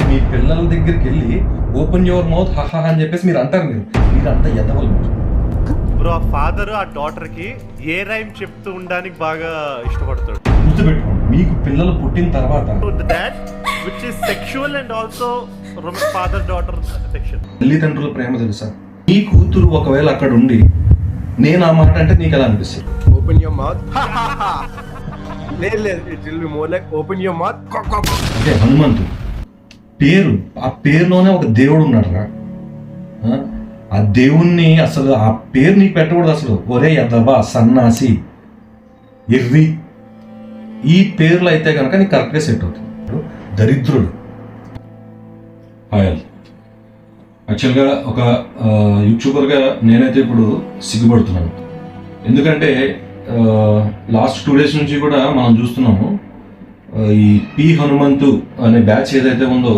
మీ పిల్లల దగ్గరికి వెళ్ళి ఓపెన్ యువర్ మౌత్ హహా అని చెప్పేసి మీరు అంటారు. మీరు అంతా ఎదవలు. బ్రో ఆ ఫాదర్ ఆ డాటర్ కి ఏ రైమ్ చెప్తూ ఉండడానికి బాగా ఇష్టపడతాడు. గుర్తుపెట్టుకోండి, మీకు పిల్లలు పుట్టిన తర్వాత that which is sexual and also father daughter section. తల్లిదండ్రుల ప్రేమ తెలుసా? నీ కూతురు ఒకవేళ అక్కడ ఉండి నేను ఆ మాట అంటే నీకు ఎలా అనిపిస్తుంది? Open your mouth. లేదు it will be more like open your mouth. అంటే హనుమంతుడు పేరు, ఆ పేరులోనే ఒక దేవుడు ఉన్నాడు రా. ఆ దేవుణ్ణి అసలు ఆ పేరు నీకు పెట్టకూడదు అసలు. ఒరే యదవా, సన్నాసి, ఎర్రి, ఈ పేర్లు అయితే కనుక నీకు కరెక్ట్గా సెట్ అవుతుంది. దరిద్రుడు. హాయల్ యాక్చువల్గా ఒక యూట్యూబర్గా నేనైతే ఇప్పుడు సిగ్గుపడుతున్నాను. ఎందుకంటే లాస్ట్ 2 days నుంచి కూడా మనం చూస్తున్నాము ఈ పి హనుమంతు అనే బ్యాచ్ ఏదైతే ఉందో